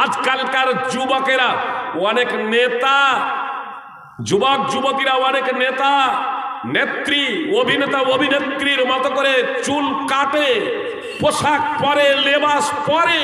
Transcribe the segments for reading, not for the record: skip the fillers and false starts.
আজকালকার যুবকেরা অনেক নেতা, যুবক যুবতীরা অনেক নেতা নেত্রী, অভিনেতা অভিনেত্রীর মতো করে চুল কাটে, পোশাক পরে, লেবাস পরে।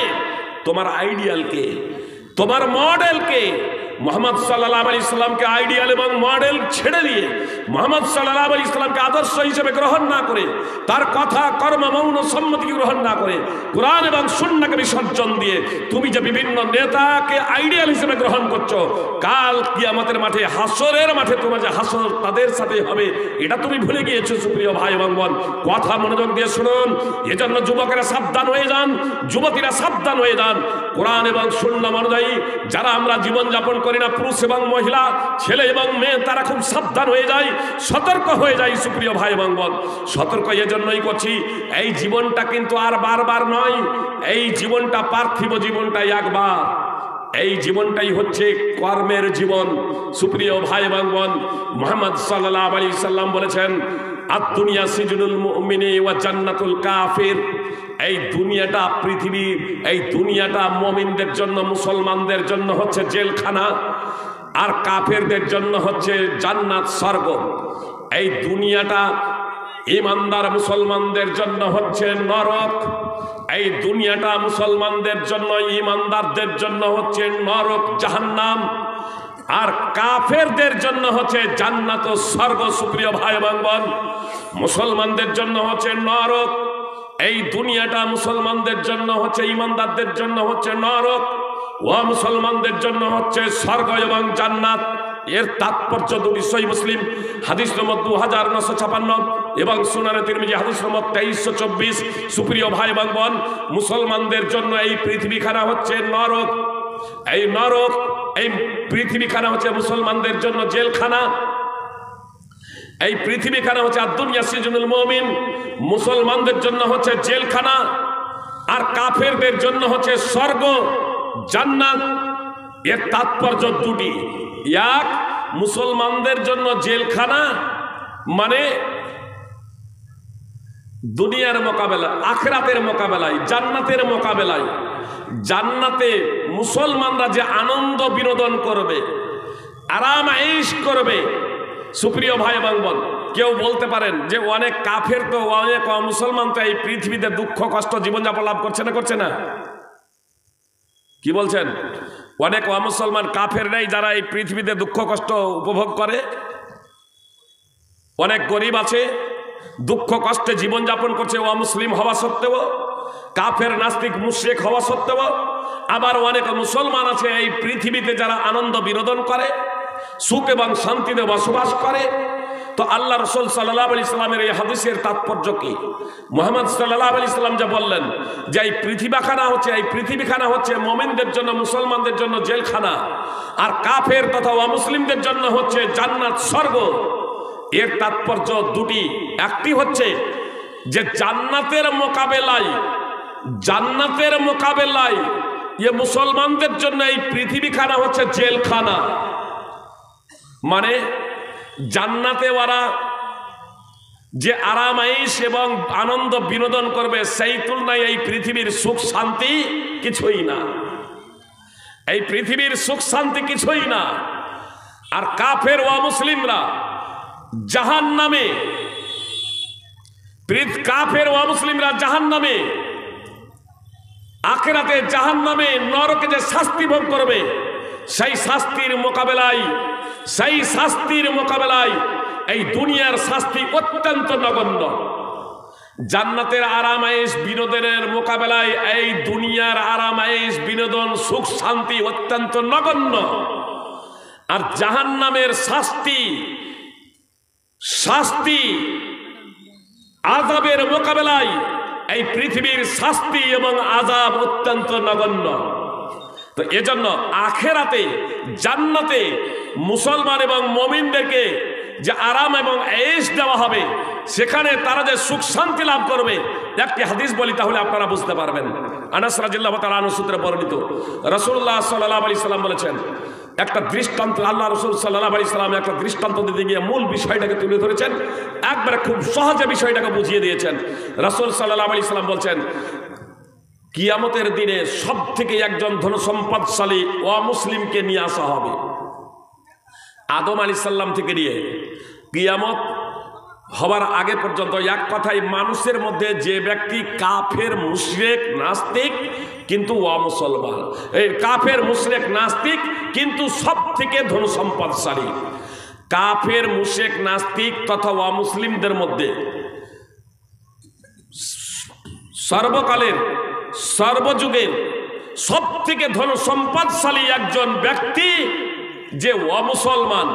তোমার আইডিয়ালকে, তোমার মডেলকে, মোহাম্মদ সাল্লাল্লাহু আলাইহি সাল্লামকে আইডিয়াল এবং মডেল ছেড়ে দিয়ে মোহাম্মদ সাল্লাল্লাহু আলাইহি সাল্লামকে আদর্শ হিসেবে গ্রহণ না করে, তার কথা কর্ম মৌন সম্মতিকে গ্রহণ না করে, কোরআন এবং সুন্নাহকে বিসর্জন দিয়ে তুমি যে বিভিন্ন নেতাকে আইডিয়াল হিসেবে গ্রহণ করছো, কাল কিয়ামতের মাঠে, হাসরের মাঠে তোমার যে হাসর তাদের সাথে হবে, এটা তুমি ভুলে গিয়েছো। সুপ্রিয় ভাই এবং বোন, কথা মনোযোগ দিয়ে শুনুন। এজন্য যুবকেরা সাবধান হয়ে যান, যুবতীরা সাবধান হয়ে যান। কোরআন এবং সুন্নাহ অনুযায়ী যারা আমরা জীবনযাপন করি না, পুরুষ এবং মহিলা, ছেলে এবং মেয়ে, তারা খুব সাবধান হয়ে যায়, সতর্ক হয়ে যায়। সুপ্রিয় ভাই এবং বোন, সতর্ক এজন্যই করছি, এই জীবনটা কিন্তু আর বারবার নয়। এই জীবনটা পার্থিব, জীবনটাই একবার। এই জীবনটাই হচ্ছে কর্মের জীবন। সুপ্রিয় ভাই এবং বোন, মুহাম্মদ সাল্লাল্লাহু আলাইহি সাল্লাম বলেছেন, আদ-দুনিয়া সিজনুল মুমিনি ওয়া জান্নাতুল কাফির। এই দুনিয়াটা, পৃথিবী, এই দুনিয়াটা মুমিনদের জন্য, মুসলমানদের জন্য হচ্ছে জেলখানা, আর কাফেরদের জন্য হচ্ছে জান্নাত, স্বর্গ। এই দুনিয়াটা ইমানদার মুসলমানদের জন্য হচ্ছে নরক। এই দুনিয়াটা মুসলমানদের জন্য, ইমানদারদের জন্য হচ্ছে নরক, জাহান্নাম। আর কাফেরদের জন্য হচ্ছে জান্নাত ও স্বর্গ। সুপ্রিয় ভাই এবং বোন, মুসলমানদের জন্য হচ্ছে নরক। এই দুনিয়াটা মুসলমানদের জন্য হচ্ছে, ইমানদারদের জন্য হচ্ছে নরক, ও মুসলমানদের জন্য হচ্ছে স্বর্গ এবং জান্নাত। এর তাৎপর্য দুটি সহিহ মুসলিম হাদিস নম্বর 2956 এবং সুনানে তিরমিজি হাদিস নম্বর 2324। সুপ্রিয় ভাই এবং বোন, মুসলমানদের জন্য এই পৃথিবীখানা হচ্ছে নরক। এই নরক, এই পৃথিবীখানা হচ্ছে মুসলমানদের জন্য জেলখানা। এই পৃথিবীখানা হচ্ছে আদ-দুনিয়া সিজনুল মুমিন, মুসলমানদের জন্য হচ্ছে জেলখানা, আর কাফেরদের জন্য হচ্ছে স্বর্গ, জান্নাত। এর তাৎপর্য দুটি। এক, মুসলমানদের জন্য জেলখানা মানে দুনিয়ার মোকাবেলা, আখিরাতের মোকাবেলায়, জান্নাতের মোকাবেলায়। জান্নাতে মুসলমানরা যে আনন্দ বিনোদন করবে, আরাম আয়েশ করবে। সুপ্রিয় ভাই এবং বোন, কেউ বলতে পারেন যে অনেক কাফের তো, অনেক মুসলমান তো এই পৃথিবীতে দুঃখ কষ্ট জীবনযাপন লাভ করছে না, করছে না? কি বলছেন? অনেক মুসলমান কাফের নেই যারা এই পৃথিবীতে দুঃখ কষ্ট উপভোগ করে? অনেক গরিব আছে, দুঃখ কষ্টে জীবনযাপন করছে অমুসলিম হওয়া সত্ত্বেও, কাফের নাস্তিক মুশরিক হওয়া সত্ত্বেও। আবার অনেক মুসলমান আছে এই পৃথিবীতে যারা আনন্দ বিনোদন করে, সুখ এবং শান্তিতে বসবাস করে। তো আল্লাহ রাসূল সাল্লাল্লাহু আলাইহি সাল্লামের এই হাদিসের তাৎপর্য কি? মুহাম্মদ সাল্লাল্লাহু আলাইহি সাল্লাম যা বললেন যে এই পৃথিবীখানা হচ্ছে মুমিনদের জন্য, মুসলমানদের জন্য জেলখানা, আর কাফের তথা অমুসলিমদের জন্য হচ্ছে জান্নাত, স্বর্গ। এর তাৎপর্য দুটি। একটি হচ্ছে যে জান্নাতের মোকাবেলায় মুসলমানদের জন্য এই পৃথিবীখানা হচ্ছে জেলখানা। মানে জান্নাতে ওরা যে আরাম আয়েশ এবং আনন্দ বিনোদন করবে, সেই তুলনায় এই পৃথিবীর সুখ শান্তি কিছুই না। এই পৃথিবীর সুখ শান্তি কিছুই না। আর কাফের ও মুসলিমরা জাহান্নামে, কাফের ও মুসলিমরা জাহান্নামে, আখিরাতে জাহান্নামে, নরকে যে শাস্তি ভোগ করবে, সেই শাস্তির মোকাবেলায় এই দুনিয়ার শাস্তি অত্যন্ত নগণ্য। জান্নাতের আরাম আয়েশ বিনোদনের মোকাবেলায় এই দুনিয়ার আরাম আয়েশ বিনোদন সুখ শান্তি অত্যন্ত নগণ্য। আর জাহান্নামের শাস্তি আযাবের মোকাবেলায় এই পৃথিবীর শাস্তি এবং আযাব অত্যন্ত নগণ্য। তো এজন্য আখিরাতে, জান্নাতে মুসলমান এবং মুমিনদেরকে যে আরাম এবং আয়েশ দেওয়া হবে, সেখানে তারা যে সুখ শান্তি লাভ করবে। একটি হাদিস বলি, তাহলে আপনারা বুঝতে পারবেন। আনাস রাদিয়াল্লাহু তাআলা আনহু সূত্রে বর্ণিত, রাসূলুল্লাহ সাল্লাল্লাহু আলাইহি সাল্লাম বলেছেন, একটা দৃষ্টান্ত, আল্লাহ রাসূল সাল্লাল্লাহু আলাইহি সাল্লাম একটা দৃষ্টান্ত দিতে গিয়ে মূল বিষয়টাকে তুলে ধরেছেন, একবারে খুব সহজে বিষয়টাকে বুঝিয়ে দিয়েছেন। রাসূল সাল্লাল্লাহু আলাইহি সাল্লাম বলছেন, কিয়ামতের দিনে সব থেকে একজন ধনসম্পদশালী অমুসলিমকে নিয়ে আসা হবে। আদম আলাইহিস সালাম থেকে নিয়ে কিয়ামত হবার আগে পর্যন্ত এক কথায় মানুষের মধ্যে যে ব্যক্তি কাফের মুশরিক নাস্তিক কিন্তু অমুসলমান, এই কাফের মুশরিক নাস্তিক কিন্তু সব থেকে ধনসম্পদশালী, কাফের মুশরিক নাস্তিক তথা অমুসলিমদের মধ্যে সর্বকালের সর্বযুগের সব থেকে ধনসম্পদশালী একজন ব্যক্তি যে অমুসলমান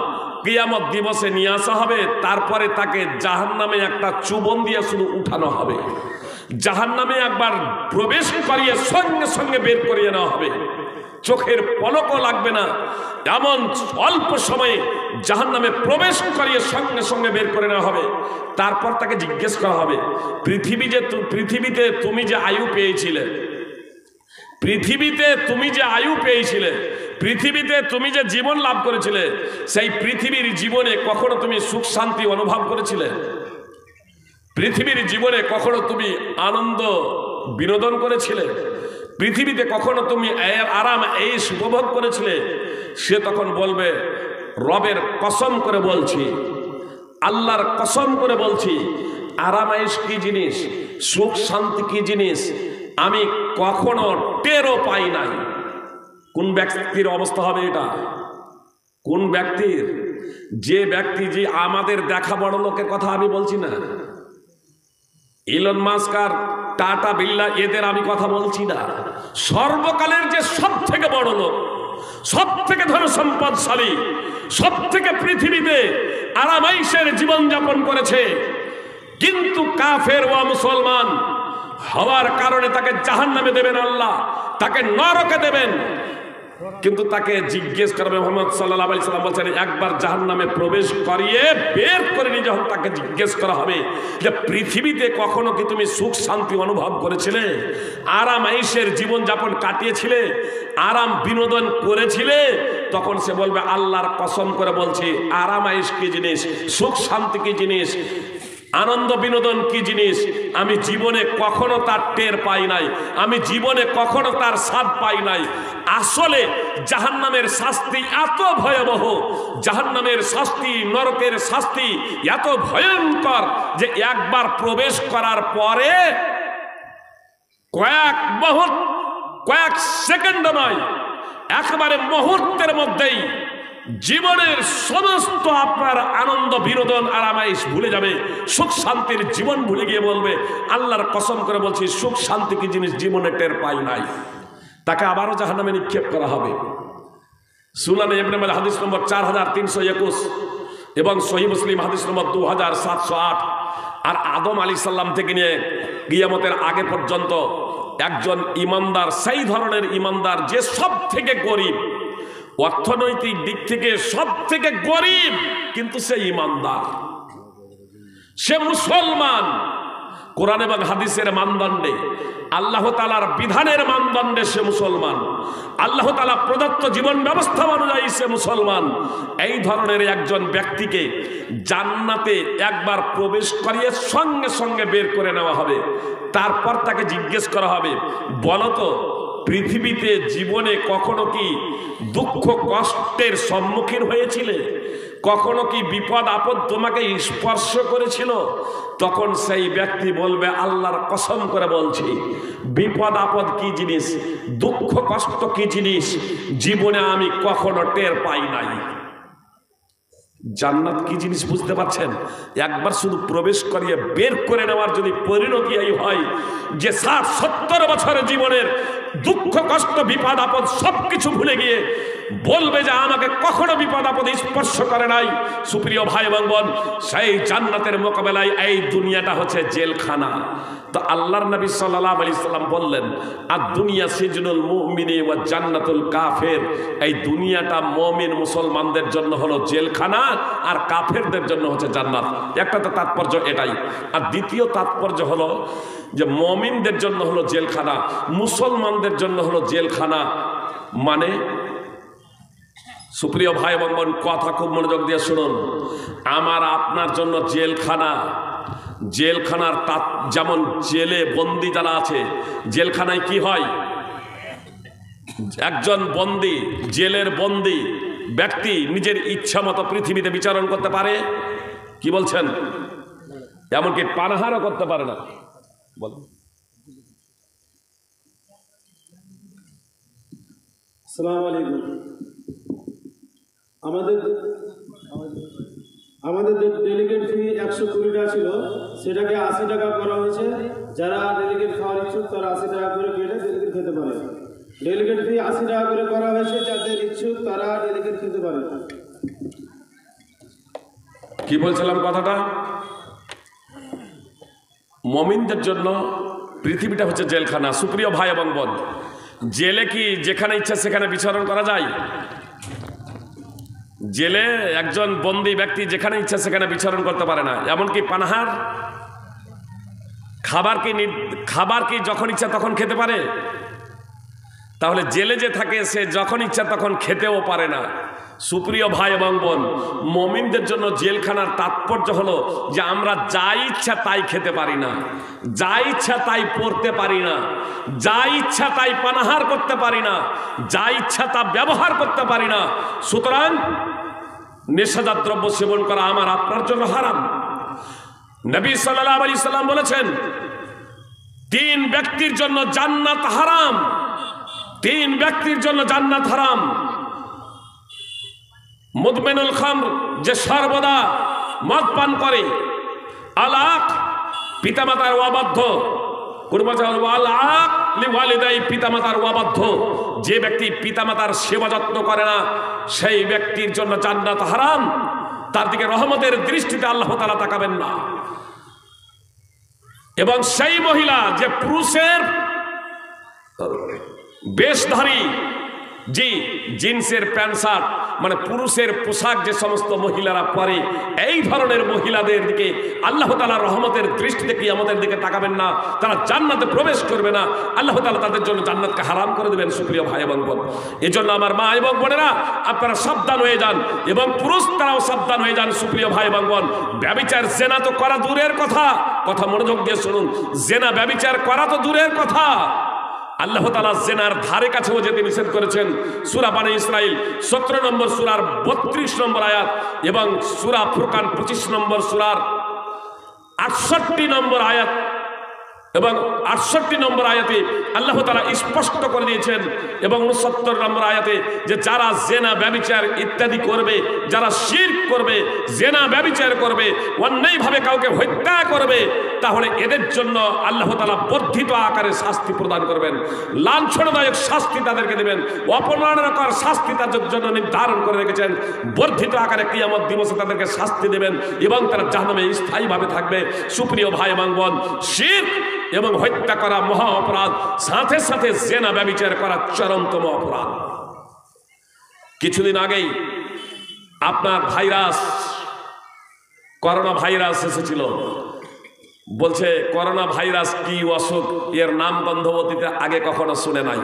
কিয়ামত দিবসে নিয়ে আসা হবে। তারপরে তাকে জাহান্নামে একটা চুবন দিয়ে শুধু উঠানো হবে, জাহান্নামে একবার প্রবেশ করিয়ে সঙ্গে সঙ্গে বের করিয়ে নেওয়া হবে, চোখের পলকও লাগবে না, এমন অল্প সময়ে জাহান্নামে প্রবেশ করিয়ে সঙ্গে সঙ্গে বের করে নেওয়া হবে। তারপর তাকে জিজ্ঞেস করা হবে, পৃথিবীতে তুমি যে আয়ু পেয়েছিলে, পৃথিবীতে তুমি যে আয়ু পেয়েছিলে, পৃথিবীতে তুমি যে জীবন লাভ করেছিলে, সেই পৃথিবীর জীবনে কখনো তুমি সুখ শান্তি অনুভব করেছিলে? পৃথিবীর জীবনে কখনো তুমি আনন্দ বিনোদন করেছিলে? পৃথিবীতে কখনো তুমি আরাম এই উপভোগ করেছিলে? সে তখন বলবে, রবের কসম করে বলছি, আল্লাহর কসম করে বলছি, আরামাইশ কি জিনিস, সুখ শান্তি কি জিনিস আমি কখনো টেরও পাই নাই। কোন ব্যক্তির অবস্থা হবে এটা? কোন ব্যক্তির? যে ব্যক্তি, যে আমাদের দেখা বড় লোকের কথা আমি বলছি না, ইলন মাস্ক আর টাটা বিড়লা এদের আমি কথা বলছি না, সর্বকালের যে সব থেকে বড় লোক, সব থেকে ধনসম্পদশালী, সব থেকে পৃথিবীতে আরামাইশের জীবনযাপন করেছে, কিন্তু কাফের ও মুসলমান হওয়ার কারণে তাকে জাহান্নামে দেবেন আল্লাহ, তাকে নরকে দেবেন। কিন্তু তাকে জিজ্ঞেস করবে, মুহাম্মদ সাল্লাল্লাহু আলাইহি সাল্লাম বলছেন, একবার জাহান্নামে প্রবেশ করিয়ে বের করে নিয়ে যখন তাকে জিজ্ঞেস করা হবে যে পৃথিবীতে কখনো কি তুমি সুখ শান্তি অনুভব করেছিলে, আরাম আয়েশের জীবনযাপন কাটিয়েছিলে, আরাম বিনোদন করেছিলে, তখন সে বলবে, আল্লাহর কসম করে বলছি, আরাম আয়েশ কি জিনিস, সুখ শান্তি কি জিনিস, আনন্দ বিনোদন কি জিনিস আমি জীবনে কখনো তার টের পাই নাই, আমি জীবনে কখনো তার স্বাদ পাই নাই। আসলে জাহান্নামের শাস্তি এত ভয়াবহ, জাহান্নামের শাস্তি, নরকের শাস্তি এত ভয়ঙ্কর যে একবার প্রবেশ করার পরে কয়েক সেকেন্ড নয়, একেবারে মুহূর্তের মধ্যেই জীবনের সমস্ত আপনার আনন্দ বিনোদন আরামাইশ ভুলে যাবে, সুখ শান্তির জীবন ভুলে গিয়ে বলবে, আল্লাহর কসম করে বলছি, সুখ শান্তি কি জিনিস জীবনে টের পাই নাই। তাকে আবারও জাহান্নামে নিক্ষেপ করা হবে। সুনানে ইবনে মাজাহ হাদিস নম্বর 4321 এবং সহিহ মুসলিম হাদিস নম্বর 2708। আর আদম আলাইহিস সালাম থেকে নিয়ে কিয়ামতের আগে পর্যন্ত একজন ইমানদার, সেই ধরনের ইমানদার যে সব থেকে গরিব, অর্থনৈতিক দিক থেকে সব থেকে গরিব, কিন্তু সে ইমানদার, সে মুসলমান, কোরআন এবং হাদিসের মানদণ্ডে, আল্লাহ তাআলার বিধানের মানদণ্ডে সে মুসলমান, আল্লাহ তাআলা প্রদত্ত জীবন ব্যবস্থা অনুযায়ী সে মুসলমান। এই ধরনের একজন ব্যক্তিকে জান্নাতে একবার প্রবেশ করিয়ে সঙ্গে সঙ্গে বের করে নেওয়া হবে। তারপর তাকে জিজ্ঞেস করা হবে, বলতো পৃথিবীতে জীবনে কখনো কি দুঃখ কষ্টের সম্মুখীন হয়েছিলে, কখনো কি বিপদ আপদ তোমাকে স্পর্শ করেছিল? তখন সেই ব্যক্তি বলবে, আল্লাহর কসম করে বলছি, বিপদ আপদ কি জিনিস, দুঃখ কষ্ট কি জিনিস জীবনে আমি কখনো টের পাই নাই। জান্নাত কি জিনিস বুঝতে পারছেন? একবার শুধু প্রবেশ করিয়ে বের করে নেওয়ার যদি পরিণতি এই হয় যে 60-70 বছরের জীবনের দুঃখ কষ্ট বিপদ আপদ সবকিছু ভুলে গিয়ে বলবে যে আমাকে কখনো বিপদ আপদ স্পর্শ করে নাই, সুপ্রিয় ভাই এবং বোন, সেই জান্নাতের মোকাবেলায় এই দুনিয়াটা হচ্ছে জেলখানা। তো আল্লাহর নবী সাল্লাল্লাহু আলাইহি সাল্লাম বললেন, আর দুনিয়া সিজনুল মুমিনি ওয়া জান্নাতুল কাফের, এই দুনিয়াটা মুমিন মুসলমানদের জন্য হলো জেলখানা আর কাফেরদের জন্য হচ্ছে জান্নাত। একটা তো তাৎপর্য এটাই। আর দ্বিতীয় তাৎপর্য হলো যে মুমিনদের জন্য হলো জেলখানা, মুসলমানদের জন্য হলো জেলখানা। মানে সুপ্রিয় ভাই এবং বোন, কথা খুব মনোযোগ দিয়ে শুনুন, আমার আপনার জন্য জেলখানা জেলখানার যেমন জেলে বন্দি যারা আছে, জেলখানায় কি হয়, একজন বন্দি, জেলের বন্দি ব্যক্তি নিজের ইচ্ছা মতো পৃথিবীতে বিচরণ করতে পারে? কি বলছেন? এমনকি পানাহারও করতে পারে না। বলুন। আসসালামু আলাইকুম। আমাদের ডেলিগেট ফি 120 টাকা ছিল, সেটাকে 80 টাকা করা হয়েছে। যারা ডেলিগেট খাওয়ার ইচ্ছুক তারা 80 টাকা করে কেটে ডেলিগেট খেতে পারে। ডেলিগেট ফি 80 টাকা করে করা হয়েছে, যাদের ইচ্ছুক তারা ডেলিগেট খেতে পারে। কি বলছিলাম কথাটা? মুমিনদের জন্য পৃথিবীটা হচ্ছে জেলখানা। সুপ্রিয় ভাই এবং বোন, জেলে কি যেখানে ইচ্ছা সেখানে বিচরণ করা যায়? জেলে একজন বন্দী ব্যক্তি যেখানে ইচ্ছা সেখানে বিচরণ করতে পারে না। এমনকি পানাহার, খাবার কি যখন ইচ্ছা তখন খেতে পারে? তাহলে জেলে যে থাকে সে যখন ইচ্ছা তখন খেতেও পারে না। সুপ্রিয় ভাই এবং বোন, মুমিনদের জন্য জেলখানার তাৎপর্য হলো যে আমরা যা ইচ্ছা তাই খেতে পারি না, যা ইচ্ছা তাই পড়তে পারি না, যা ইচ্ছা তাই পানাহার করতে পারি না, যা ইচ্ছা তা ব্যবহার করতে পারি না। সুতরাং নেশাজাত দ্রব্য সেবন করা আমার আপনার জন্য হারাম। নবী সাল্লাল্লাহু আলাইহি সাল্লাম বলেছেন, 3 ব্যক্তির জন্য জান্নাত হারাম, 3 ব্যক্তির জন্য জান্নাত হারাম। মুদমিনুল খামর, যে সর্বদা মদ পান করে। আলাক, পিতামাতার অবাধ্য। আলাক লিওয়ালিদাই, পিতামাতার অবাধ্য। যে ব্যক্তি পিতামাতার সেবা যত্ন করে না সেই ব্যক্তির জন্য জান্নাত হারাম। তার দিকে রহমতের দৃষ্টিতে আল্লাহ তাআলা তাকাবেন না। এবং সেই মহিলা যে পুরুষের বেশধারী, জি জিন্সের প্যান্ট শার্ট মানে পুরুষের পোশাক যে সমস্ত মহিলারা পরে, এই ধরনের মহিলাদের দিকে আল্লাহ তাআলা রহমতের দৃষ্টিতে কি আমাদের দিকে তাকাবেন না, তারা জান্নাতে প্রবেশ করবে না। আল্লাহ তাআলা তাদের জন্য জান্নাতকে হারাম করে দেবেন। সুপ্রিয় ভাই এবং বোন, এই জন্য আমার মা এবং বোনেরা আপনারা সাবধান হয়ে যান এবং পুরুষ তারাও সাবধান হয়ে যান। সুপ্রিয় ভাই এবং বোন, ব্যভিচার জেনা তো করা দূরের কথা, কথা মনোযোগ দিয়ে শুনুন, জেনা ব্যভিচার করা তো দূরের কথা, আল্লাহ তাআলা জেনার ধারে কাছেও যেতে নিষেধ করেছেন। সূরা বনী ইসরাইল 17 নম্বর সূরার 32 নম্বর আয়াত এবং সূরা ফুরকান 25 নম্বর সূরার 68 নম্বর আয়াত এবং 68 নম্বর আয়াতে আল্লাহ তাআলা স্পষ্ট করে দিয়েছেন এবং 69 নম্বর আয়াতে যে যারা জেনা ব্যভিচার ইত্যাদি করবে, যারা শিরক করবে, জেনা ব্যভিচার করবে, অন্যায়ভাবে কাউকে হত্যা করবে, তাহলে এদের জন্য আল্লাহ তাআলা বর্ধিত আকারে শাস্তি প্রদান করবেন, লাঞ্ছনাদায়ক শাস্তি তাদেরকে দেবেন, অপমাননাকর শাস্তি তাদের জন্য নির্ধারণ করে রেখেছেন। বর্ধিত আকারে কিয়ামত দিবসে তাদেরকে শাস্তি দেবেন এবং তারা জাহান্নামে স্থায়ীভাবে থাকবে। সুপ্রিয় ভাই এবং বোন, শিরক এবং হত্যা করা মহা অপরাধ, সাথে সাথে জেনা ব্যভিচার করা চরমতম অপরাধ। কিছুদিন আগেই আপনার করোনা ভাইরাস এসেছিল। বলছে করোনা ভাইরাস কি অসুখ, এর নাম গন্ধবতীতে আগে কখনো শুনে নাই।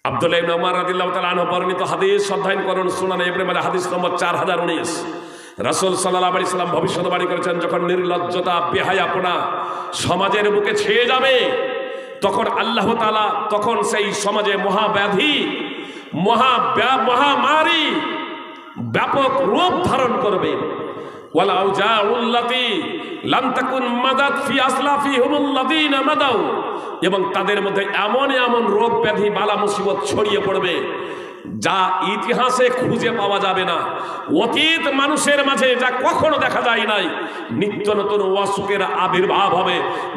আব্দুল্লাহ ইবনে উমর রাদিয়াল্লাহু তাআলা আনহু বর্ণিত হাদিস অধ্যয়ন করুন সুনানে ইবনে মাজাহ হাদিস নম্বর 4019। রাসূল সাল্লাল্লাহু আলাইহি সাল্লাম ভবিষ্যদ্বাণী করেছেন, যখন নির্লজ্জতা বেহায়াপনা সমাজের বুকে ছেয়ে যাবে তখন আল্লাহ তাআলা তখন সেই সমাজে মহাব্যাধি, মহামারী ব্যাপক রূপ ধারণ করবে। ওয়ালাউ জাউল্লাতি লাম তাকুন মাদাত ফি আসলাফিহুমুল্লাযিনা মাদাউ, এবং তাদের মধ্যে এমন এমন রোগ ব্যাধি বালা মুসিবত ছড়িয়ে পড়বে যা ইতিহাসে খুঁজে পাওয়া যাবে না। অতীত মানুষের মাঝে যা কখনো দেখা যায় নাই। নিত্য নতুন অসুখের আবির্ভাব হবে,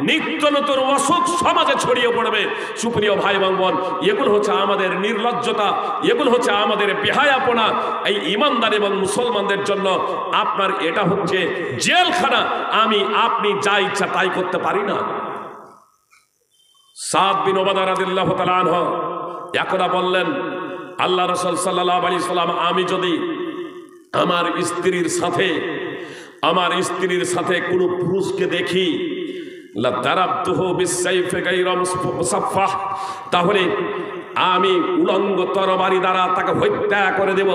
নিত্য নতুন অসুখ সমাজে ছড়িয়ে পড়বে। সুপ্রিয় ভাই এবং বোন, এগুলো হচ্ছে আমাদের নির্লজ্জতা, এগুলো হচ্ছে আমাদের বেহায়াপনা। এই ইমানদার এবং মুসলমানদের জন্য আপনার এটা হচ্ছে জেলখানা। আপনি যা ইচ্ছা তাই করতে পারি না। সাদ বিন উবাদা রাদিয়াল্লাহু তাআলা আনহু একদা বললেন, আল্লাহ রাসূল সাল্লাল্লাহু আলাইহি সাল্লাম, আমি যদি আমার স্ত্রীর সাথে কোনো পুরুষকে দেখি, লা দারাবতুহু বিসাইফি গায়রা মুসাফফাহ, তাহলে আমি উলঙ্গ তরবারি দ্বারা তাকে হত্যা করে দেব।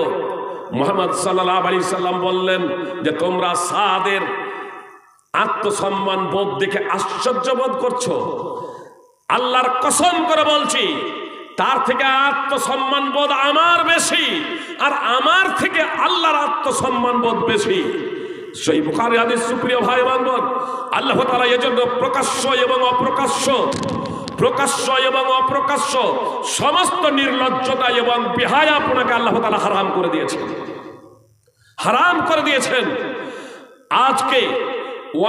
মুহাম্মদ সাল্লাল্লাহু আলাইহি সাল্লাম বললেন যে তোমরা সাদের আত্মসম্মান বোধ দেখে আশ্চর্য বোধ করছো? আল্লাহর কসম করে বলছি, তার থেকে আত্মসম্মান বোধ আমার বেশি, আর আমার থেকে আল্লাহর আত্মসম্মান বোধ বেশি। সেই বুখারী হাদিস। সুপ্রিয় ভাই বান্ধব, আল্লাহ তাআলা এজন্য প্রকাশ্য এবং অপ্রকাশ্য সমস্ত নির্লজ্জতা এবং বেহায়াপনাকে আল্লাহ তাআলা হারাম করে দিয়েছেন। আজকে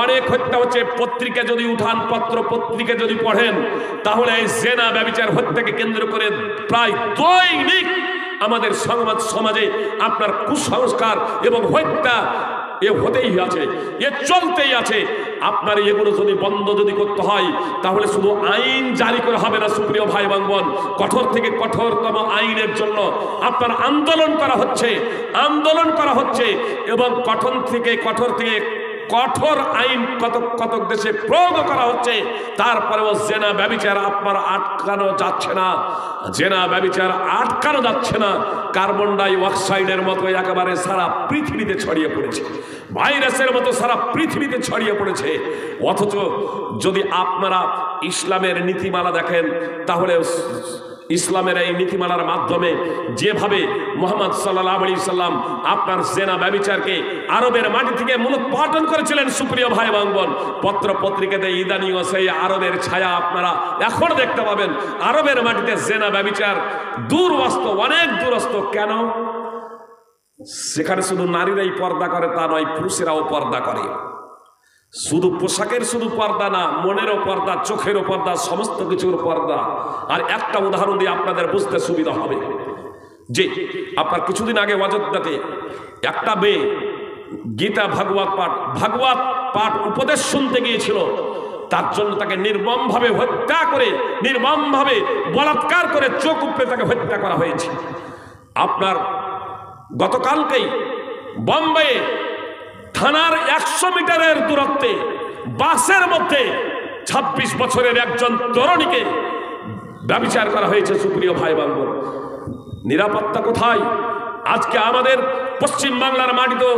অনেক হত্যা হচ্ছে। পত্রিকা যদি উঠান, পত্রিকা যদি পড়েন, তাহলে এই জেনা ব্যভিচার হত্যাকে কেন্দ্র করে প্রায় দৈনিক আমাদের সমাজে আপনার কুসংস্কার এবং হত্যা হতেই আছে, চলতেই আছে। আপনার এগুলো যদি বন্ধ করতে হয়, তাহলে শুধু আইন জারি করে হবে না। সুপ্রিয় ভাই বোন, কঠোর থেকে কঠোরতম আইনের জন্য আপনার আন্দোলন করা হচ্ছে এবং কঠোর থেকে কঠোর আইন কত দেশে প্রয়োগ করা হচ্ছে। তারপরেও জেনা ব্যভিচার আপনার আটকানো যাচ্ছে না। কার্বন ডাই অক্সাইডের মতো একেবারে সারা পৃথিবীতে ছড়িয়ে পড়েছে, ভাইরাসের মতো সারা পৃথিবীতে ছড়িয়ে পড়েছে। অথচ যদি আপনারা ইসলামের নীতিমালা দেখেন, তাহলে ইসলামের এই নীতিমালার মাধ্যমে যেভাবে মুহাম্মদ সাল্লাল্লাহু আলাইহি সাল্লাম আপনার জেনা ব্যভিচারকে আরবের মাটি থেকে মূলোৎপাটন করেছিলেন। সুপ্রিয় ভাই বোন, পত্রিকাতে ইদানিং সেই আরবের ছায়া আপনারা এখন দেখতে পাবেন। আরবের মাটিতে জেনা ব্যভিচার অনেক দূরস্থ। কেন? সেখানে শুধু নারীরাই পর্দা করে তা নয়, পুরুষেরাও পর্দা করে। শুধু পোশাকের পর্দা না, মনেরও পর্দা, চোখেরও পর্দা, সমস্ত কিছুর পর্দা। আর একটা উদাহরণ দিয়ে আপনাদের বুঝতে সুবিধা হবে যে আপনার কিছুদিন আগে অযোধ্যাতে একটা মেয়ে গীতা ভাগবত পাঠ উপদেশ শুনতে গিয়েছিল। তার জন্য তাকে নির্মমভাবে হত্যা করে, নির্মমভাবে বলাৎকার করে চোখ উপড়ে তাকে হত্যা করা হয়েছে। আপনার গতকালকেই বোম্বে থানার 100 মিটারের দূরত্বে বাসের মধ্যে 26 বছরের একজন তরুণীকে ব্যভিচার করা হয়েছে। সুপ্রিয় ভাই বোন, নিরাপত্তা কোথায়? আজকে আমাদের পশ্চিম বাংলার মাটিতে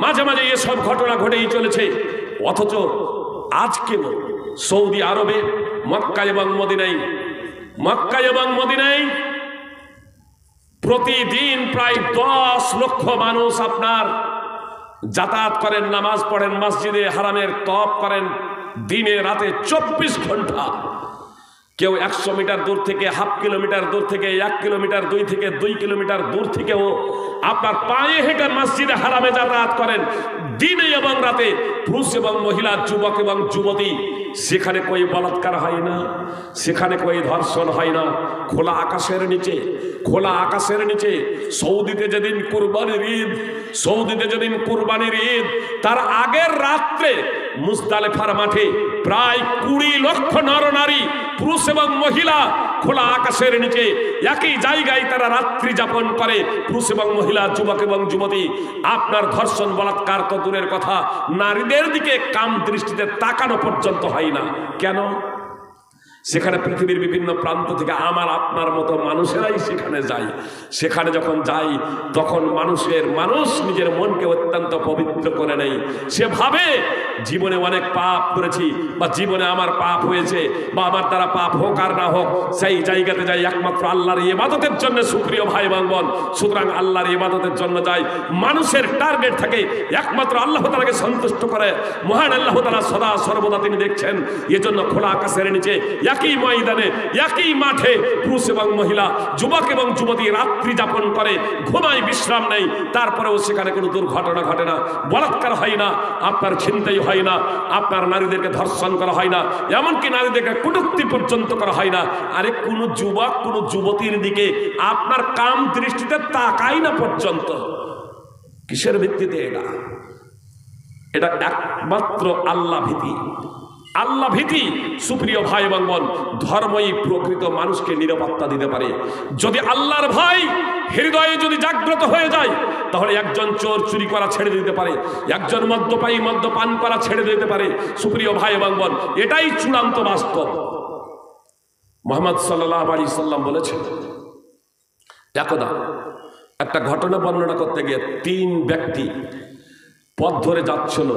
মাঝে মাঝে এসব ঘটনা ঘটেই চলেছে। অথচ আজকে সৌদি আরবে মক্কা এবং মদিনায় প্রতিদিন প্রায় 10 লক্ষ মানুষ আপনার যাতায়াত করেন, নামাজ পড়েন, মসজিদে হারামের তওয়াফ করেন দিনে রাতে 24 ঘন্টা। কেউ 100 মিটার দূর থেকে, হাফ কিলোমিটার দূর থেকে, 1 কিলোমিটার, 2 থেকে 2 কিলোমিটার দূর থেকেও আপনার পায়ে হেঁটে মসজিদে হারামে যাতায়াত করেন দিনে এবং রাতে। পুরুষ এবং মহিলা, যুবক এবং যুবতী, সেখানে কই বলাৎকার হয় না, সেখানে কই ধর্ষণ হয় না। খোলা আকাশের নিচে সৌদিতে যেদিন কুরবানির ঈদ তার আগের রাত্রে মুজদালিফার মাঠে প্রায় 20 লক্ষ নরনারী, পুরুষ এবং মহিলা খোলা আকাশের নিচে একই জায়গায় তারা রাত্রি যাপন করে। পুরুষ এবং মহিলা, যুবক এবং যুবতী, আপনার ধর্ষণ বলাৎকার তো দূরের কথা, নারীদের দিকে কাম দৃষ্টিতে তাকানো পর্যন্ত হয় না। কেন? সেখানে পৃথিবীর বিভিন্ন প্রান্ত থেকে আমার আপনার মতো মানুষেরাই সেখানে যায়। সেখানে যখন যাই তখন মানুষ নিজের মনকে অত্যন্ত পবিত্র করে নেয়। সে ভাবে জীবনে অনেক পাপ করেছি, বা জীবনে আমার পাপ হয়েছে, বা আমার দ্বারা পাপ হোক আর না হোক, সেই জায়গাতে যাই একমাত্র আল্লাহর ইবাদতের জন্য। সুপ্রিয় ভাই বোন, সুতরাং আল্লাহর ইবাদতের জন্য যাই। মানুষের টার্গেট থাকে একমাত্র আল্লাহ তাআলাকে সন্তুষ্ট করে। মহান আল্লাহ তাআলা সদা সর্বদা তিনি দেখছেন। এজন্য খোলা আকাশের নিচে, একই ময়দানে, একই মাঠে পুরুষ এবং মহিলা, যুবক এবং যুবতী রাত্রি যাপন করে, ঘুমায়, বিশ্রাম নেই। তারপরেও সেখানে কোনো দুর্ঘটনা ঘটে না, বলাৎকার হয় না, আপনার ছিনতাই হয় না, আপনার নারীদেরকে ধর্ষণ করা হয় না, এমনকি নারীদেরকে কটূক্তি পর্যন্ত করা হয় না। আরে কোনো যুবক, কোনো যুবতীর দিকে আপনার কাম দৃষ্টিতে তাকাই না পর্যন্ত। কিসের ভিত্তিতে? এটা একমাত্র আল্লাহ ভীতি। সুপ্রিয় ভাই এবং বোন, ধর্মই প্রকৃত মানুষকে নিরাপত্তা দিতে পারে। যদি আল্লাহর ভয় হৃদয়ে যদি জাগ্রত হয়ে যায়, তাহলে একজন চোর চুরি করা ছেড়ে দিতে পারে, একজন মদ্যপায়ী মদ্যপান করা ছেড়ে দিতে পারে। সুপ্রিয় ভাই এবং বোন, এটাই চূড়ান্ত বাস্তব। মুহাম্মদ সাল্লাল্লাহু আলাইহি সাল্লাম বলেছেন, একদা একটা ঘটনা বর্ণনা করতে গিয়ে 3 ব্যক্তি পথ ধরে যাচ্ছিল।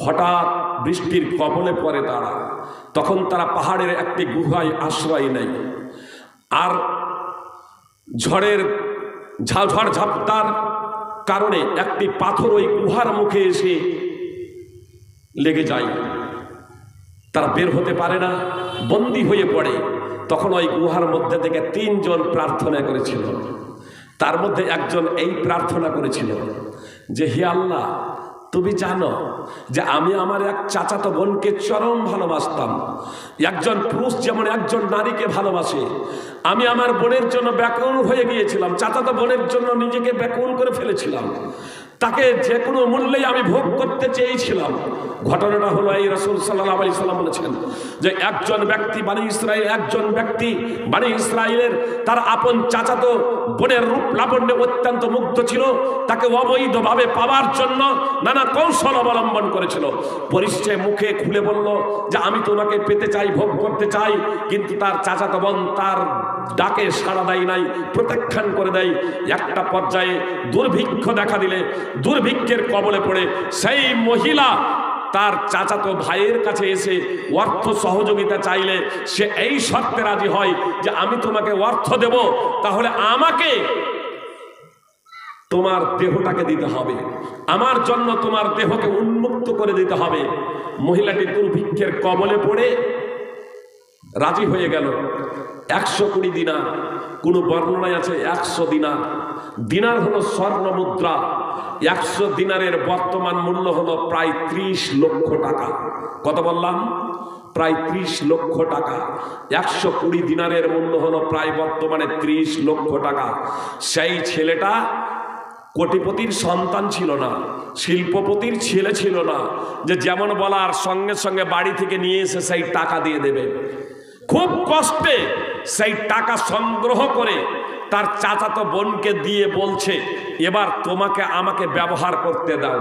হঠাৎ বৃষ্টির কবলে পড়ে তারা, তখন তারা পাহাড়ের একটি গুহায় আশ্রয় নেয়। আর ঝড় ঝাপটার কারণে একটি পাথর ওই গুহার মুখে এসে লেগে যায়, তারা বের হতে পারে না, বন্দী হয়ে পড়ে। তখন ওই গুহার মধ্যে থেকে 3 জন প্রার্থনা করেছিল। তার মধ্যে একজন এই প্রার্থনা করেছিল যে, হে আল্লাহ, তুমি জানো যে আমি আমার এক চাচাতো বোনকে চরম ভালোবাসতাম। একজন পুরুষ যেমন একজন নারীকে ভালোবাসে, আমি আমার বোনের জন্য ব্যাকুল হয়ে গিয়েছিলাম, চাচাতো বোনের জন্য নিজেকে ব্যাকুল করে ফেলেছিলাম, তাকে যে কোনো মূল্যেই আমি ভোগ করতে চেয়েছিলাম। ঘটনাটা হলো এই, রাসূল সাল্লাল্লাহু আলাইহি সাল্লাম বলেছেন যে একজন ব্যক্তি বানি ইসরাইলের তার আপন চাচাতো বোনের রূপ লাবণ্যে অত্যন্ত মুগ্ধ ছিল, তাকে অবৈধভাবে পাওয়ার জন্য নানা কৌশল অবলম্বন করেছিল। পরিচয় মুখে খুলে বলল যে আমি তোমাকে পেতে চাই, ভোগ করতে চাই, কিন্তু তার চাচাতো বোন তার ডাকে সাড়া দেয় নাই, প্রত্যাখ্যান করে দেয়। একটা পর্যায়ে দুর্ভিক্ষ দেখা দিলে দুর্ভিক্ষের কবলে পড়ে সেই মহিলা তার চাচাতো ভাইয়ের কাছে এসে অর্থ সহযোগিতা চাইলে সে এই শর্তে রাজি হয় যে আমি তোমাকে অর্থ দেব, তাহলে আমাকে তোমার দেহটাকে দিতে হবে, আমার জন্য তোমার দেহকে উন্মুক্ত করে দিতে হবে। মহিলাটি দুর্ভিক্ষের কবলে পড়ে রাজি হয়ে গেল। 120 দিনার, কোন বর্ণনায় আছে 100 দিনার। দিনার হলো স্বর্ণ মুদ্রা। 100 দিনারের বর্তমান মূল্য হলো প্রায় 30 লক্ষ টাকা। কত বললাম? প্রায় 30 লক্ষ টাকা। 120 দিনারের মূল্য হলো প্রায় বর্তমানে 30 লক্ষ টাকা। সেই ছেলেটা কোটিপতির সন্তান ছিল না, শিল্পপতির ছেলে ছিল না, যে যেমন বলার সঙ্গে সঙ্গে বাড়ি থেকে নিয়ে এসে সেই টাকা দিয়ে দেবে। খুব কষ্টে সেই টাকা সংগ্রহ করে তার চাচাতো বোনকে দিয়ে বলছে, এবার তোমাকে আমাকে ব্যবহার করতে দাও।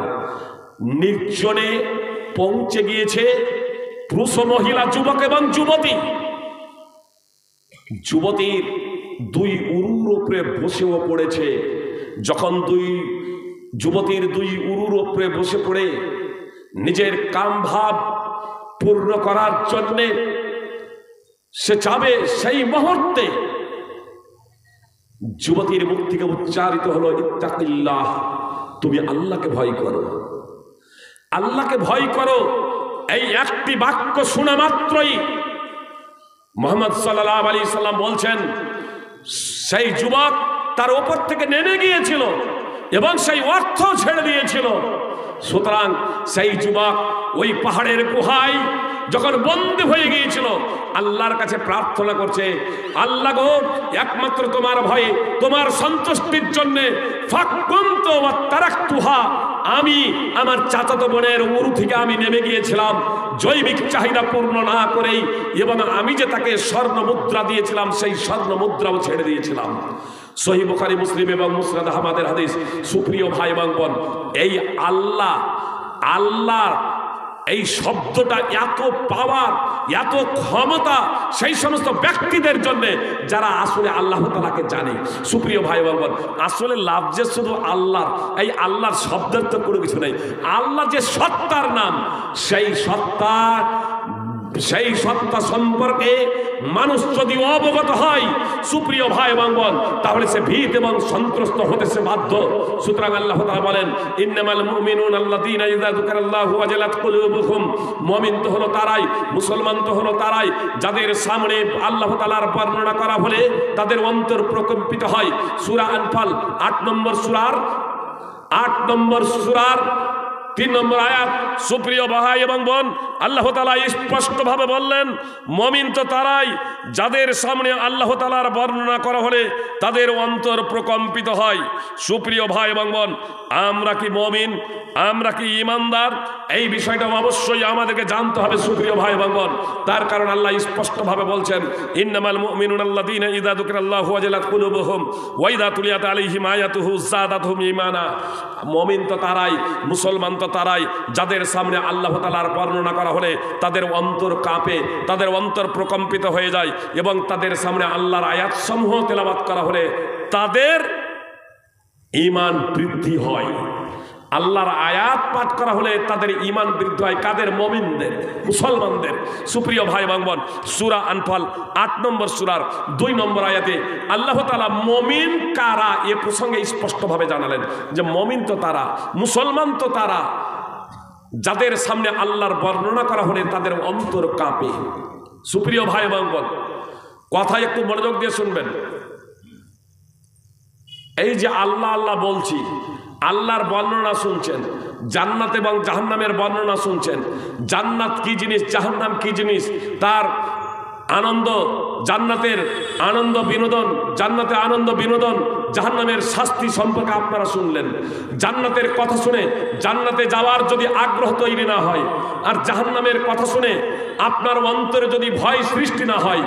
নির্জনে পৌঁছে গিয়েছে পুরুষ মহিলা, যুবক এবং যুবতী। যুবতীর 2 উরুর উপরে বসেও পড়েছে। যখন যুবতীর 2 উরুর উপরে বসে পড়ে নিজের কাম ভাব পূর্ণ করার জন্যে সে চাবে, সেই মুহূর্তে যুবতীর মুখ থেকে উচ্চারিত হলো, ইত্তাকিল্লাহ, তুমি আল্লাহকে ভয় করো, আল্লাহকে ভয় করো। এই একটি বাক্য শোনা মাত্রই মুহাম্মদ সাল্লাল্লাহু আলাইহি সাল্লাম বলছেন, সেই যুবক তার ওপর থেকে নেমে গিয়েছিল এবং সেই অর্থ ছেড়ে দিয়েছিল। সুতরাং সেই যুবক ওই পাহাড়ের গুহায় যখন বন্দী হয়ে গিয়েছিল, আল্লাহর কাছে প্রার্থনা করছে, আল্লাহ গো, একমাত্র তোমার ভয়ে, তোমার সন্তুষ্টির জন্যে ফাকুনতু ওয়া তারাকতুহা, আমি আমার চাচাতো বোনের উরু থেকে আমি নেমে গিয়েছিলাম জৈবিক চাহিদা পূর্ণ না করেই, এবং আমি যে তাকে স্বর্ণ মুদ্রা দিয়েছিলাম সেই স্বর্ণ মুদ্রাও ছেড়ে দিয়েছিলাম। সহিহ বুখারী, মুসলিম এবং মুসনাদ আহমদের হাদিস। সুপ্রিয় ভাই এবং বোন, এই আল্লাহ এই শব্দটা এত পাওয়ার, এত ক্ষমতা সেই সমস্ত ব্যক্তিদের জন্য যারা আসলে আল্লাহ তাআলাকে জানে। সুপ্রিয় ভাই এবং বোন, আসলে লাভ যে শুধু আল্লাহর, এই আল্লাহর শব্দের তো কোনো কিছু নেই। আল্লাহ যে সত্তার নাম, সেই সত্তা সম্পর্কে মানুষ যদি অবগত হয়, সুপ্রিয় ভাই এবং বোন, তাহলে সে ভীত এবং সন্ত্রস্ত হতে সে বাধ্য। সুতরাং আল্লাহ তাআলা বলেন, ইন্নামাল মুমিনুনা আল্লাযীনা ইযা যুকিরাল্লাহু ওয়াজিলাত কুলুবুহুম, মুমিন তো হলো তারাই, মুসলমান তো হলো তারাই, যাদের সামনে আল্লাহ তাআলার বর্ণনা করা হলে তাদের অন্তর প্রকম্পিত হয়। সূরা আনফাল 8 নম্বর সূরার 3 নম্বর আয়াত। সুপ্রিয় ভাই এবং বোন, আল্লাহ তাআলা স্পষ্টভাবে বললেন, মুমিন তো তারাই যাদের সামনে আল্লাহ তাআলার বর্ণনা করা হলে তাদের অন্তর প্রকম্পিত হয়। সুপ্রিয় ভাই এবং বোন, আমরা কি মুমিন, আমরা কি ঈমানদার, এই বিষয়টা অবশ্যই আমাদেরকে জানতে হবে। সুপ্রিয় ভাই এবং বোন, তার কারণ আল্লাহ স্পষ্টভাবে বলছেন, ইন্নামাল মুমিনুনা আল্লাযীনা ইযা যুকিরাল্লাহু ওয়াজিলাত কুলুবুহুম ওয়া ইযা তুলিয়াত আলাইহিম আয়াতুহু যাদাতহুম ঈমানা। মুমিন তো তারাই, মুসলমান তো তারাই যাদের সামনে আল্লাহ তাআলার বর্ণনা করা হলে তাদের অন্তর কাঁপে, তাদের অন্তর প্রকম্পিত হয়ে যায়, এবং তাদের সামনে আল্লাহর আয়াতসমূহ তেলাওয়াত করা হলে তাদের ঈমান বৃদ্ধি হয়। আল্লাহর আয়াত পাঠ করা হলে তাদের ঈমান বৃদ্ধি হয়। কাদের? মুমিনদের, মুসলমানদের। সুপ্রিয় ভাই বোন, সূরা আনফাল 8 নম্বর সূরার 2 নম্বর আয়াতে আল্লাহ তাআলা মুমিন কারা এ প্রসঙ্গে স্পষ্টভাবে জানালেন যে মুমিন তো তারা, মুসলমান তো তারা যাদের সামনে আল্লাহর বর্ণনা করা হলে তাদের অন্তর কাঁপে। সুপ্রিয় ভাই বোন, কথা একটু মনোযোগ দিয়ে শুনবেন। এই যে আল্লাহ আল্লাহ বলছি, আল্লাহর বর্ণনা শুনছেন, জান্নাত এবং জাহান্নামের বর্ণনা শুনছেন। জান্নাত কি জিনিস, জাহান্নাম কি জিনিস, তার আনন্দ, জান্নাতের আনন্দ বিনোদন, জান্নাতে আনন্দ বিনোদন, জাহান্নামের শাস্তি সম্পর্কে আপনারা শুনলেন। জান্নাতের কথা শুনে জান্নাতে যাওয়ার যদি আগ্রহ তৈরি না হয়, আর জাহান্নামের কথা শুনে আপনার অন্তরে যদি ভয় সৃষ্টি না হয়,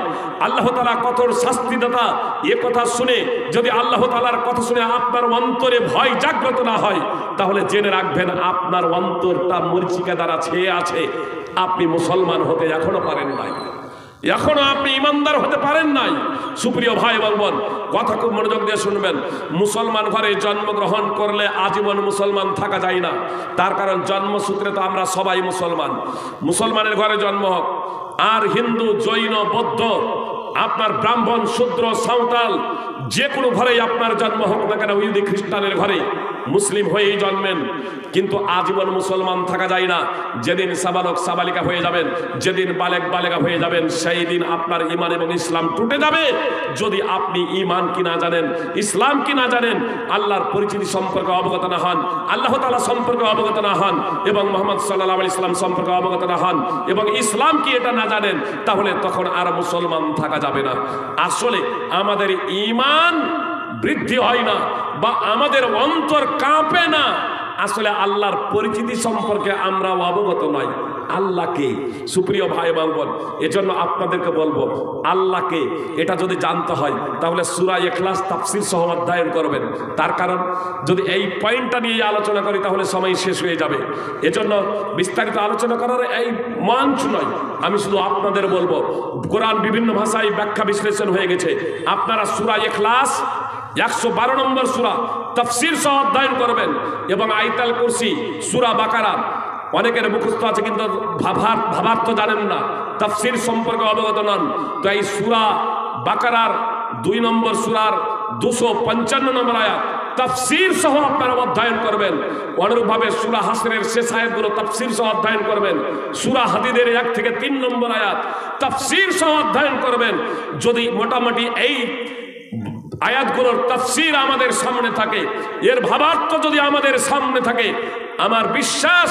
আল্লাহ তাআলা কঠোর শাস্তিদাতা এ কথা শুনে যদি আল্লাহ তাআলার কথা শুনে আপনার অন্তরে ভয় জাগ্রত না হয়, তাহলে জেনে রাখবেন আপনার অন্তরটা মরীচিকা দ্বারা ছেয়ে আছে। আপনি মুসলমান হতে এখনো পারেন নাই, এখনো আপনি ইমানদার হতে পারেন নাই। সুপ্রিয় ভাই বোন, কথা খুব মনোযোগ দিয়ে শুনবেন। মুসলমান ঘরে জন্মগ্রহণ করলে আজীবন মুসলমান থাকা যায় না। তার কারণ জন্মসূত্রে তো আমরা সবাই মুসলমান। মুসলমানের ঘরে জন্ম হোক, আর হিন্দু, জৈন, বৌদ্ধ, আপনার ব্রাহ্মণ, শূদ্র, সাঁওতাল, যে কোনো ঘরেই আপনার জন্ম হোক না কেন, ইহুদি খ্রিস্টানের ঘরে মুসলিম হয়েই জন্মেন, কিন্তু আজীবন মুসলমান থাকা যায় না। যেদিন সাবালক সাবালিকা হয়ে যাবেন, যেদিন বালেক বালেকা হয়ে যাবেন, সেই দিন আপনার ঈমান এবং ইসলাম টুটে যাবে। যদি আপনি ঈমান কি না জানেন, ইসলাম কি না জানেন, আল্লাহর পরিচিতি সম্পর্কে অবগত না হন, আল্লাহ তাআলা সম্পর্কে অবগত না হন, এবং মুহাম্মদ সাল্লাল্লাহু আলাইহি ওয়াসাল্লাম সম্পর্কে অবগত না হন, এবং ইসলাম কি এটা না জানেন, তাহলে তখন আর মুসলমান থাকা যাবে না। আসলে আমাদের ঈমান বৃদ্ধি হয় না বা আমাদের অন্তর কাঁপে না, আসলে আল্লাহর পরিচিতি সম্পর্কে আমরা অবগত নই। আল্লাহকে, সুপ্রিয় ভাই বোন, এজন্য আপনাদেরকে বলবো আল্লাহকে এটা যদি জানতে হয় তাহলে সূরা ইখলাস তাফসীর সহ অধ্যয়ন করবেন। তার কারণ যদি এই পয়েন্টটা নিয়ে আলোচনা করি তাহলে সময় শেষ হয়ে যাবে। এজন্য বিস্তারিত আলোচনা করার এই মঞ্চ নয়, আমি শুধু আপনাদের বলবো কোরআন বিভিন্ন ভাষায় ব্যাখ্যা বিশ্লেষণ হয়ে গেছে। আপনারা সূরা ইখলাস 112 নম্বর সূরা তাফসীর সহ অধ্যয়ন করবেন, এবং আয়াতুল কুরসি, সূরা বাকারা অনেকের মুখস্থ আছে কিন্তু ভাবার্থ জানেন না, তাফসীর সম্পর্কে অবগত নন। তো এই সূরা বাকারার 2 নম্বর সূরার 255 নম্বর আয়াত তাফসীর সহ আপনারা অধ্যয়ন করবেন। অনুরূপভাবে সূরা হাসরের শেষ আয়াতগুলো তাফসীর সহ অধ্যয়ন করবেন। সূরা হাদীদের 1 থেকে 3 নম্বর আয়াত তাফসীর সহ অধ্যয়ন করবেন। যদি মোটামুটি এই আয়াতগুলোর তাফসীর আমাদের সামনে থাকে, এর ভাবার্থ যদি আমাদের সামনে থাকে, আমার বিশ্বাস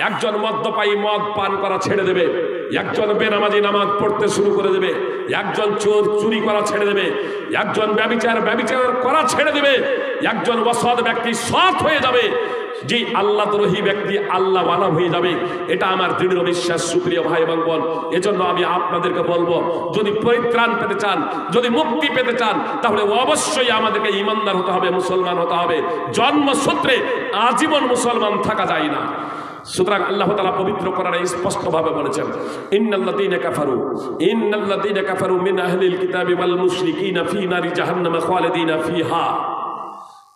একজন মদ্যপায়ী মদ পান করা ছেড়ে দেবে, একজন বেনামাজি নামাজ পড়তে শুরু করে দেবে, একজন চোর চুরি করা ছেড়ে দেবে, একজন ব্যভিচার করা ছেড়ে দেবে, একজন অসৎ ব্যক্তি সৎ হয়ে যাবে, যে আল্লাহ দ্রোহী ব্যক্তি আল্লাহওয়ালা হয়ে যাবে। এটা আমার দৃঢ় বিশ্বাস। সুপ্রিয় ভাই এবং বোন, এজন্য আমি আপনাদেরকে বলবো, যদি পরিত্রাণ পেতে চান, যদি মুক্তি পেতে চান, তাহলে অবশ্যই আমাদেরকে ঈমানদার হতে হবে, মুসলমান হতে হবে। জন্মসূত্রে আজীবন মুসলমান থাকা যায় না। সুতরাং আল্লাহ তাআলা পবিত্র কোরআনে স্পষ্টভাবে বলেছেন, ইন্নাল্লাযীনা কাফারু মিন আহলিল কিতাবি ওয়াল মুশরিকিনা ফী নারি জাহান্নামা খালিদিনা ফীহা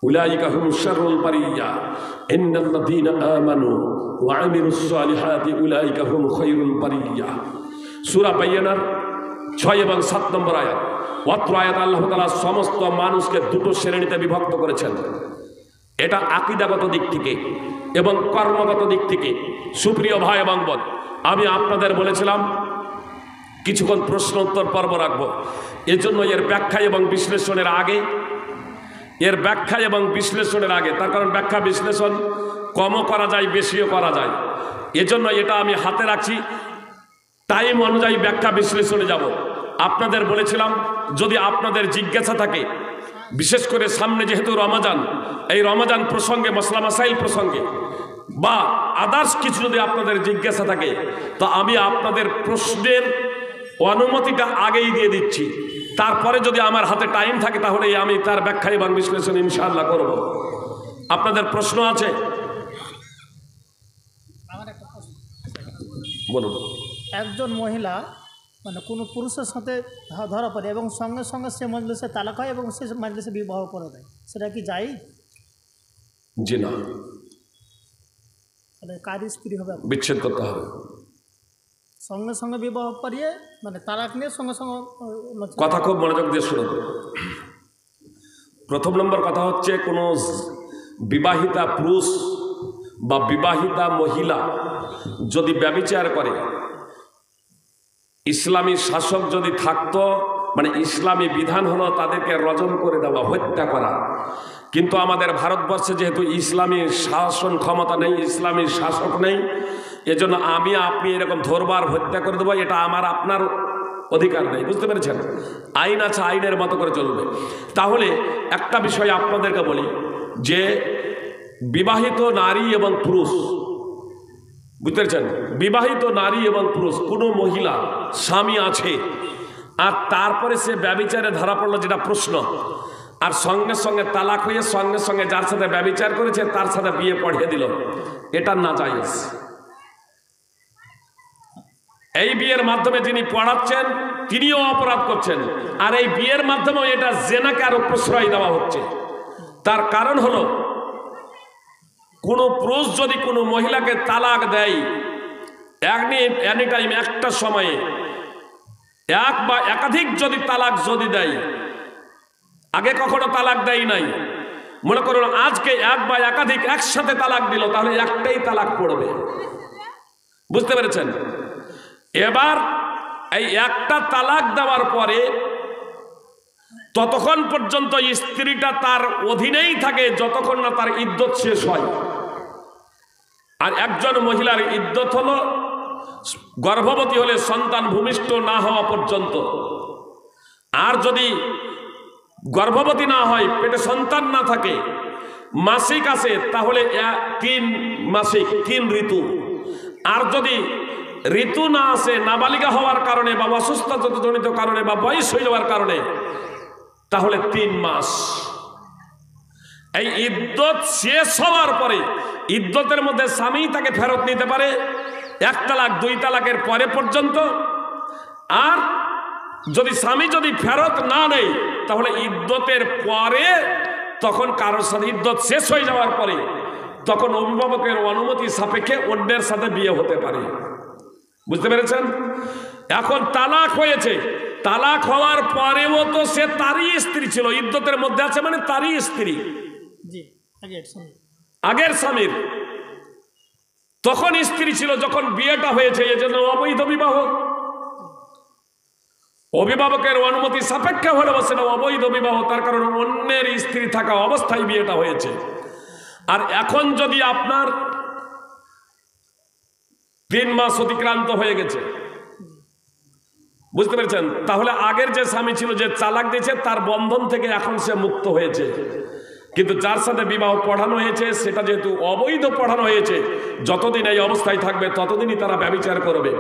উলাইকা হুমুশ শাররুল বারিয়্যা ইন্নাল্লাযীনা আমানু ওয়া আমিলুস সালিহাতি উলাইকা হুম খায়রুল বারিয়্যা। সূরা বাইয়ানার 6 এবং 7 নম্বর আয়াত। অত্র আয়াত আল্লাহ তাআলা সমস্ত মানুষকে দুটো শ্রেণীতে বিভক্ত করেছেন। এটা আকীদাগত দিক থেকে এবং কর্মগত দিক থেকে। সুপ্রিয় ভাই এবং বোন, আমি আপনাদের বলেছিলাম কিছুক্ষণ প্রশ্ন উত্তর পর্ব রাখবো। এজন্য এর ব্যাখ্যা এবং বিশ্লেষণের আগে, তার কারণ ব্যাখ্যা বিশ্লেষণ কমও করা যায়, বেশিও করা যায়। এজন্য এটা আমি হাতে রাখছি, টাইম অনুযায়ী ব্যাখ্যা বিশ্লেষণে যাব। আপনাদের বলেছিলাম যদি আপনাদের জিজ্ঞাসা থাকে, বিশেষ করে সামনে যেহেতু রমাজান, এই রমাজান প্রসঙ্গে, মসলা মাসাইল প্রসঙ্গে বা আদার্স কিছু যদি আপনাদের জিজ্ঞাসা থাকে, তো আমি আপনাদের প্রশ্নের অনুমতিটা আগেই দিয়ে দিচ্ছি। তারপরে যদি আমার হাতে টাইম থাকে তাহলে আমি তার ব্যাখ্যা এবং বিশ্লেষণ ইনশাআল্লাহ করব। আপনাদের প্রশ্ন আছে? বলুন। একজন মহিলা মানে কোনো পুরুষের সাথে ধরা পড়ে এবং সঙ্গে সঙ্গে সে মজলিসে তালাক হয় এবং সে মজলিসে বিবাহ করে দেয়, সেটা কি জায়েজ? জি না, তাহলে কার স্ত্রী হবে? বিচ্ছেদ করতে হবে। সঙ্গে সঙ্গে বিবাহ করিয়ে মানে তালাক নিয়ে সঙ্গে সঙ্গে কথা খুব মনোযোগ দিয়ে শুনুন। প্রথম নম্বর কথা হচ্ছে, কোনো বিবাহিতা পুরুষ বা বিবাহিতা মহিলা যদি ব্যভিচার করে, ইসলামী শাসক যদি থাকতো, মানে ইসলামী বিধান হলো তাদেরকে রজম করে দেওয়া, হত্যা করা। কিন্তু আমাদের ভারতবর্ষে যেহেতু ইসলামী শাসন ক্ষমতা নেই, ইসলামী শাসক নেই, এজন্য আমি আপনি এরকম ধরবার হত্যা করে দেবো, এটা আমার আপনার অধিকার নেই। বুঝতে পেরেছেন? আইন আছে, আইনের মতো করে চলবে। তাহলে একটা বিষয় আপনাদেরকে বলি যে বিবাহিত নারী এবং পুরুষ, বুঝতে পেরেছেন, বিবাহিত নারী এবং পুরুষ, কোনো মহিলা স্বামী আছে আর তারপরে সে ব্যভিচারে ধরা পড়লো, যেটা প্রশ্ন, আর সঙ্গে সঙ্গে তালাক হয়ে সঙ্গে সঙ্গে যার সাথে ব্যভিচার করেছে তার সাথে বিয়ে পড়িয়ে দিল, এটা নাজায়েজ। এই বিয়ের মাধ্যমে যিনি পড়াচ্ছেন তিনিও অপরাধ করছেন, আর এই বিয়ের মাধ্যমে এটা জেনাকে আরো প্রশ্রয় দেওয়া হচ্ছে। তার কারণ হলো, কোনো পুরুষ যদি কোনো মহিলাকে তালাক দেয় এনি টাইম, একটা সময়ে এক বা একাধিক যদি তালাক যদি দেয়, আগে কখনো তালাক দেয় নাই, মনে করুন আজকে এক বা একাধিক একসাথে তালাক দিল, তাহলে একটাই তালাক পড়বে। বুঝতে পেরেছেন? এবার এই একটা তালাক দেওয়ার পরে ততক্ষণ পর্যন্ত স্ত্রীটা তার অধীনেই থাকে যতক্ষণ না তার ইদ্যত শেষ হয়। আর একজন মহিলার ইদ্যত হলো গর্ভবতী হলে সন্তান ভূমিষ্ঠ না হওয়া পর্যন্ত। আর যদি গর্ভবতী না হয়, পেটে সন্তান না থাকে, মাসিক আসে, তাহলে 3 মাসিক 3 ঋতু। আর যদি ঋতু না আসে, নাবালিকা হওয়ার কারণে বা অসুস্থতাজনিত কারণে বা বয়স হয়ে যাওয়ার কারণে, তাহলে 3 মাস। এই ইদ্যত শেষ হওয়ার পরে, ইদ্যতের মধ্যে স্বামী তাকে ফেরত নিতে পারে 1 তালাক 2 তালাকের পরে পর্যন্ত। আর যদি স্বামী যদি ফেরত না নেয়, তাহলে ইদ্যতের পরে, তখন কারোর সাথে ইদ্যত শেষ হয়ে যাওয়ার পরে, তখন অভিভাবকের অনুমতি সাপেক্ষে অন্যের সাথে বিয়ে হতে পারে। বুঝতে পেরেছেন? এখন তালাক হয়েছে, তালাক হওয়ার পরেও তো সে তারই স্ত্রী ছিল, ইদ্যতের মধ্যে আছে মানে তারই স্ত্রী, আগের স্বামীর। তখন স্ত্রী ছিল যখন বিয়েটা হয়েছে, এজন্য অবৈধ বিবাহ। অভিভাবকের অনুমতি সাপেক্ষে হলেও সেটা অবৈধ বিবাহ, তার কারণ অন্যের স্ত্রী থাকা অবস্থায় বিয়েটা হয়েছে। আর এখন যদি আপনার 3 মাস অতিক্রান্ত হয়ে গেছে, বুঝতে পেরেছেন, তাহলে আগের যে স্বামী ছিল, যে তালাক দিয়েছে, তার বন্ধন থেকে এখন সে মুক্ত হয়েছে। কিন্তু যার সাথে বিবাহ পড়ানো হয়েছে, সেটা যেহেতু অবৈধ পড়ানো হয়েছে, যতদিন এই অবস্থায় থাকবে ততদিনই তারা ব্যভিচার করবে।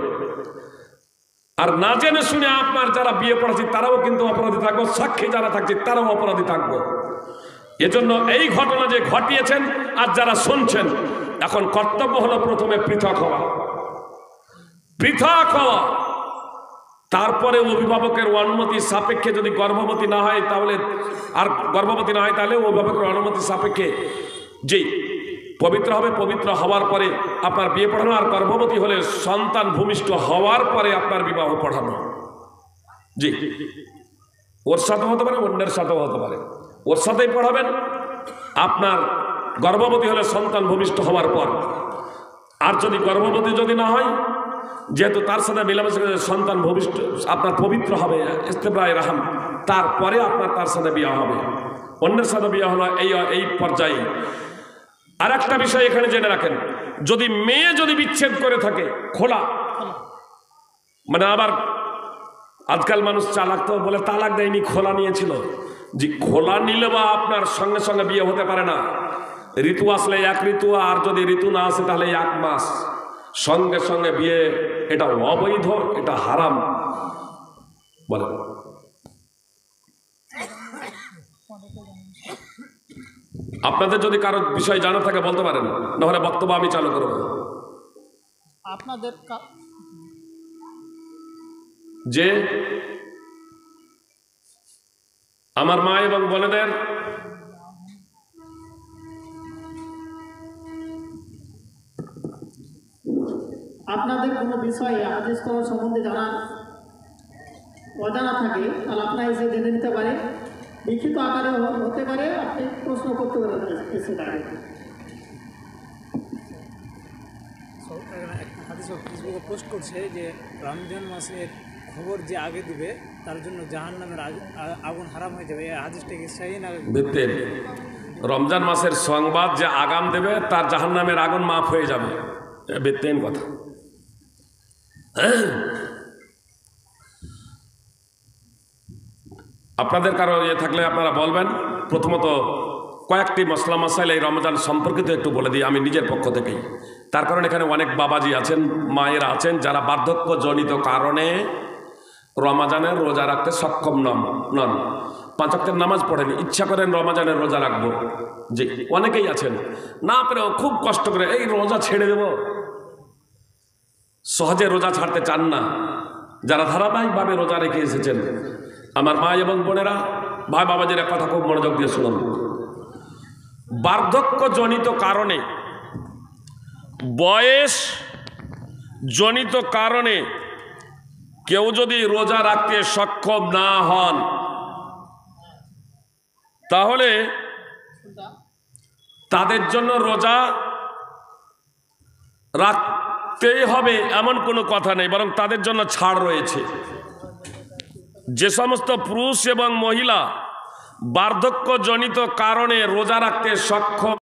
আর না জেনে শুনে আপনার যারা বিয়ে পড়াচ্ছে তারাও কিন্তু অপরাধী থাকবো, সাক্ষী যারা থাকছে তারাও অপরাধী থাকবো। এজন্য এই ঘটনা যে ঘটিয়েছেন আর যারা শুনছেন, এখন কর্তব্য হলো প্রথমে পৃথক হওয়া, পৃথক হওয়া। তারপরে অভিভাবকের অনুমতি সাপেক্ষে যদি গর্ভবতী না হয়, তাহলে আর গর্ভবতী না হয়, তাহলে অভিভাবকের অনুমতি সাপেক্ষে জি পবিত্র হবে। পবিত্র হওয়ার পরে আপনার বিয়ে পড়ানো, আর গর্ভবতী হলে সন্তান ভূমিষ্ঠ হওয়ার পরে আপনার বিবাহ পড়ানো। জি, ওর সাথেও হতে পারে, অন্যের সাথেও হতে পারে। ওর সাথেই পড়াবেন আপনার গর্ভবতী হলে সন্তান ভূমিষ্ঠ হওয়ার পর। আর যদি গর্ভবতী যদি না হয়, যেহেতু তার সাথে মিলামেশা করে সন্তান ভবিষ্ঠ আপনার পবিত্র হবে, ইস্তেবরায়ে রাহম, তারপরে আপনার তার সাথে বিয়ে হবে। অন্যের সাথে বিয়ে হলো এই পর্যায়ে। আর একটা বিষয় এখানে জেনে রাখেন, যদি মেয়ে যদি বিচ্ছেদ করে থাকে, খোলা মানে, আবার আজকাল মানুষ চালাক তো বলে তালাক দেয়নি, খোলা নিয়েছিল। যে খোলা নিলে বা আপনার সঙ্গে সঙ্গে বিয়ে হতে পারে না। ঋতু আসলে 1 ঋতু, আর যদি ঋতু না আসে তাহলে 1 মাস, সঙ্গে সঙ্গে বিয়ে, এটা অবৈধ, এটা হারাম। বলে আপনাদের যদি কারো বিষয় জানা থাকে বলতে পারেন, নাহলে বক্তব্য আমি চালু করব। আপনাদের যে আমার মা এবং বোনেদের আপনাদের কোনো বিষয়ে হাদিস করার সম্বন্ধে অজানা থাকে তাহলে আপনারা এসে জেনে নিতে পারেন। লিখিত আকারে হতে পারে, আপনি প্রশ্ন করতে পারেন এসে দাঁড়িয়ে। হাদিস ফেসবুকে পোস্ট করছে যে রমজান মাসের খবর যে আগে দিবে তার জন্য জাহান্নামের আগুন হারাম হয়ে যাবে। এই হাদিসটা কি সহি না? দেখতেন রমজান মাসের সংবাদ যে আগাম দেবে তার জাহান্নামের আগুন মাফ হয়ে যাবে, বেতেন কথা। আপনাদের কারো ইয়ে থাকলে আপনারা বলবেন। প্রথমত কয়েকটি মশলা মশাইল এই রমজান সম্পর্কিত একটু বলে দিই আমি নিজের পক্ষ থেকেই। তার কারণ এখানে অনেক বাবাজি আছেন, মায়েরা আছেন যারা বার্ধক্যজনিত কারণে রমজানের রোজা রাখতে সক্ষম নন। 5 ওয়াক্তের নামাজ পড়েন, ইচ্ছা করেন রমজানের রোজা রাখবো, যে অনেকেই আছেন না পেরেও খুব কষ্ট করে এই রোজা ছেড়ে দেব, সহজে রোজা ছাড়তে চান না। যারা ধারাবাহিকভাবে রোজা রেখে এসেছেন আমার মা এবং বোনেরা, ভাই বাবাজির কথা খুব মনোযোগ দিয়ে শুনুন। বার্ধক্যজনিত কারণে, বয়স জনিত কারণে কেউ যদি রোজা রাখতে সক্ষম না হন তাহলে তাদের জন্য রোজা রাখতেই হবে এমন কোনো কথা নেই, বরং তাদের জন্য ছাড় রয়েছে। যে সমস্ত পুরুষ এবং মহিলা বার্ধক্যজনিত কারণে রোজা রাখতে সক্ষম